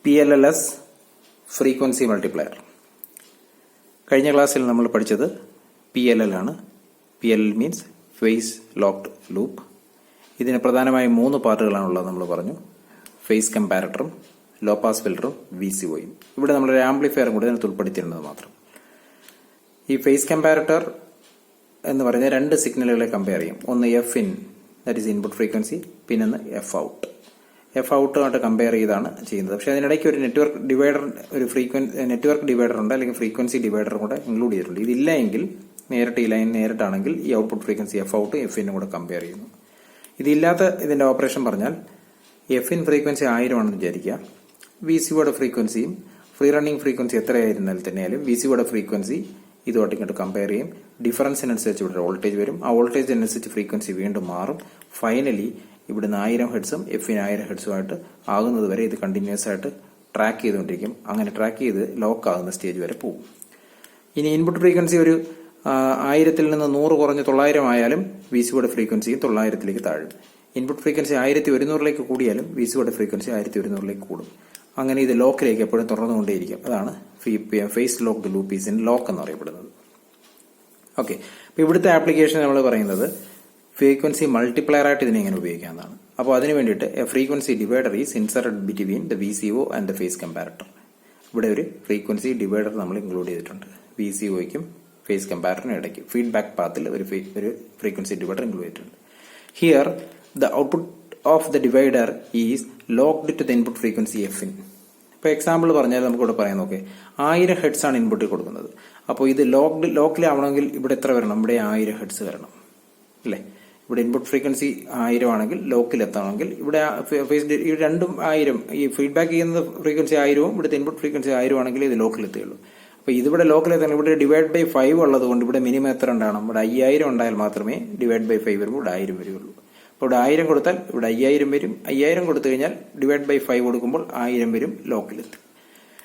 PLLS frequency multiplier. കഴിഞ്ഞ ക്ലാസ്സിൽ നമ്മൾ പഠിച്ചത് PLL ആണ്. PLL means phase locked loop. ഇതിന് പ്രധാനമായും 3 പാർട്ടുകളാണുള്ളത് നമ്മൾ പറഞ്ഞു. ഫേസ് കമ്പാരറ്ററും ലോ പാസ് ഫിൽറ്ററും VCOയും. ഇവിടെ നമ്മളൊരു ആംപ്ലിഫയറും കൂടി അതിനകത്ത് ഉൾപ്പെടുത്തിയിരുന്നത് മാത്രം. ഈ ഫേസ് കമ്പാരറ്റർ എന്ന് പറയുന്ന 2 സിഗ്നലുകളെ കമ്പയർ ചെയ്യും. ഒന്ന് Fin, that is input frequency, പിന്നെ Fout. Fouട്ടുമായിട്ട് കമ്പയർ ചെയ്താണ് ചെയ്യുന്നത്. പക്ഷെ അതിനിടയ്ക്ക് ഒരു നെറ്റ്വർക്ക് ഡിവൈഡർ ഉണ്ട്, അല്ലെങ്കിൽ ഫ്രീക്വൻസി ഡിവൈഡറും കൂടെ ഇൻക്ലൂഡ് ചെയ്തിട്ടുണ്ട്. ഇതില്ല എങ്കിൽ നേരിട്ട് ഈ ലൈൻ നേരിട്ടാണെങ്കിൽ ഈ ഔട്ട്പുട്ട് ഫ്രീക്വൻസി Fout Fin കൂടെ കമ്പയർ ചെയ്യുന്നു. ഇതില്ലാത്ത ഇതിന്റെ ഓപ്പറേഷൻ പറഞ്ഞാൽ Fin ഫ്രീക്വൻസി 1000 ആണെന്ന് വിചാരിക്കുക. VCOയുടെ ഫ്രീക്വൻസിയും ഫ്രീ റണ്ണിംഗ് ഫ്രീക്വൻസി എത്രയായിരുന്നാൽ തന്നെയാലും VCOയുടെ ഫ്രീക്വൻസി ഇതുമായിട്ട് ഇങ്ങോട്ട് കമ്പയർ ചെയ്യും. ഡിഫറൻസിനനുസരിച്ച് ഇവിടെ വോൾട്ടേജ് വരും. ആ വോൾട്ടേജിനനുസരിച്ച് ഫ്രീക്വൻസി വീണ്ടും മാറും. ഫൈനലി ഇവിടുന്ന് 1000 ഹെഡ്സും Fin 1000 ഹെഡ്സുമായിട്ട് ആകുന്നത് വരെ ഇത് കണ്ടിന്യൂസ് ആയിട്ട് ട്രാക്ക് ചെയ്തുകൊണ്ടിരിക്കും. അങ്ങനെ ട്രാക്ക് ചെയ്ത് ലോക്ക് ആകുന്ന സ്റ്റേജ് വരെ പോകും. ഇനി ഇൻപുട്ട് ഫ്രീക്വൻസി ഒരു 1000-ൽ നിന്ന് 100 കുറഞ്ഞ് 900 ആയാലും VCOയുടെ ഫ്രീക്വൻസിയും 900-ലേക്ക് താഴും. ഇൻപുട്ട് ഫ്രീക്വൻസി 1100-ലേക്ക് കൂടിയാലും VCOയുടെ ഫ്രീക്വൻസി 1100-ലേക്ക് കൂടും. അങ്ങനെ ഇത് ലോക്കിലേക്ക് എപ്പോഴും തുറന്നുകൊണ്ടേയിരിക്കും. അതാണ് phase locked loop is in lock എന്ന് പറയപ്പെടുന്നത്. ഓക്കെ, അപ്പൊ ഇവിടുത്തെ ആപ്ലിക്കേഷൻ നമ്മൾ പറയുന്നത് ഫ്രീക്വൻസി മൾട്ടിപ്ലയർ ആയിട്ട് ഇതിനെ എങ്ങനെ ഉപയോഗിക്കാവുന്നതാണ്. അപ്പോൾ അതിന് വേണ്ടിയിട്ട് a frequency divider is inserted between the VCO and the phase comparator. ഇവിടെ ഒരു ഫ്രീക്വൻസി ഡിവൈഡർ നമ്മൾ ഇൻക്ലൂഡ് ചെയ്തിട്ടുണ്ട്. VCOയ്ക്കും ഫേസ് കമ്പാരറ്ററിനും ഇടയ്ക്ക് ഫീഡ്ബാക്ക് പാത്തിൽ ഒരു ഫ്രീക്വൻസി ഡിവൈഡർ ഇൻക്ലൂഡ് ചെയ്തിട്ടുണ്ട്. Here the output of the divider is locked to the input frequency Fin. ഇപ്പൊ example പറഞ്ഞാൽ നമുക്കിവിടെ പറയാൻ നോക്കേ, 1000 ഹെഡ്സ് ആണ് ഇൻപുട്ടിൽ കൊടുക്കുന്നത്. അപ്പോൾ ഇത് ലോക്കിലാവണമെങ്കിൽ ഇവിടെ എത്ര വരണം? ഇവിടെ 1000 ഹെഡ്സ് വരണം അല്ലേ? ഇവിടെ ഇൻപുട്ട് ഫ്രീക്വൻസി 1000 ആണെങ്കിൽ ലോക്കിലെത്തണമെങ്കിൽ ഇവിടെ രണ്ടും 1000, ഈ ഫീഡ്ബാക്ക് ചെയ്യുന്ന ഫ്രീക്വൻസി 1000-ഉം ഇവിടുത്തെ ഇൻപുട്ട് ഫ്രീക്വൻസി 1000 ആണെങ്കിൽ ഇത് ലോക്കിലെത്തുകയുള്ളൂ. അപ്പോൾ ഇതിവിടെ ലോക്കിലെത്തണം. ഇവിടെ ഡിവൈഡ് ബൈ 5 ഉള്ളത് കൊണ്ട് ഇവിടെ മിനിമം എത്ര ഉണ്ടാകണം? ഇവിടെ 5000 ഉണ്ടായാൽ മാത്രമേ ഡിവൈഡ് ബൈ 5 വരുമ്പോൾ ഇവിടെ 1000 വരികയുള്ളൂ. അപ്പോൾ ഇവിടെ 1000 കൊടുത്താൽ ഇവിടെ 5000 വരും. 5000 കൊടുത്തു കഴിഞ്ഞാൽ ഡിവൈഡ് ബൈ 5 കൊടുക്കുമ്പോൾ 1000 വരും, ലോക്കിലെത്തും.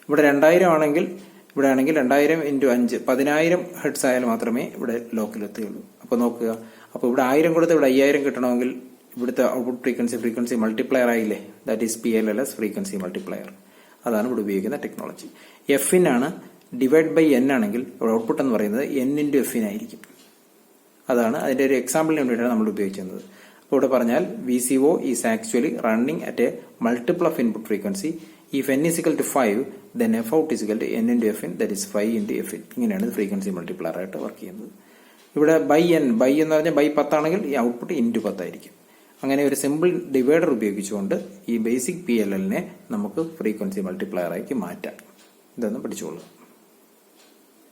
ഇവിടെ 2000 ആണെങ്കിൽ ഇവിടെ ആണെങ്കിൽ 2000 × 5 10000 ഹെഡ്സ് ആയാൽ മാത്രമേ ഇവിടെ ലോക്കിലെത്തുകയുള്ളൂ. അപ്പോൾ നോക്കുക, അപ്പോൾ ഇവിടെ 1000 കൊടുത്ത് ഇവിടെ 5000 കിട്ടണമെങ്കിൽ ഇവിടുത്തെ ഔട്ട്പുട്ട് ഫ്രീക്വൻസി മൾട്ടിപ്ലയർ ആയില്ലേ? That is PLLS frequency multiplier. അതാണ് ഇവിടെ ഉപയോഗിക്കുന്ന ടെക്നോളജി. Fin ആണ്. ഡിവൈഡ് ബൈ N ആണെങ്കിൽ ഇവിടെ ഔട്ട്പുട്ട് എന്ന് പറയുന്നത് N × Fin ആയിരിക്കും. അതാണ് അതിന്റെ ഒരു എക്സാമ്പിളിന് വേണ്ടിയിട്ടാണ് നമ്മൾ ഉപയോഗിക്കുന്നത്. അപ്പോൾ ഇവിടെ പറഞ്ഞാൽ VCO is actually running at A multiple of input frequency. If N is equal to 5, then Fout is equal to N × Fin, that is 5 × Fin. ഇങ്ങനെയാണ് ഫ്രീക്വൻസി മൾട്ടിപ്ലയർ ആയിട്ട് വർക്ക് ചെയ്യുന്നത്. ഇവിടെ ബൈ എന്ന് പറഞ്ഞാൽ ബൈ 10 ആണെങ്കിൽ ഈ ഔട്ട്പുട്ട് × 10 ആയിരിക്കും. അങ്ങനെ ഒരു സിമ്പിൾ ഡിവൈഡർ ഉപയോഗിച്ചുകൊണ്ട് ഈ ബേസിക് PLL-നെ നമുക്ക് ഫ്രീക്വൻസി മൾട്ടിപ്ലയർ ആക്കി മാറ്റാം. ഇതൊന്ന് പഠിച്ചോളൂ.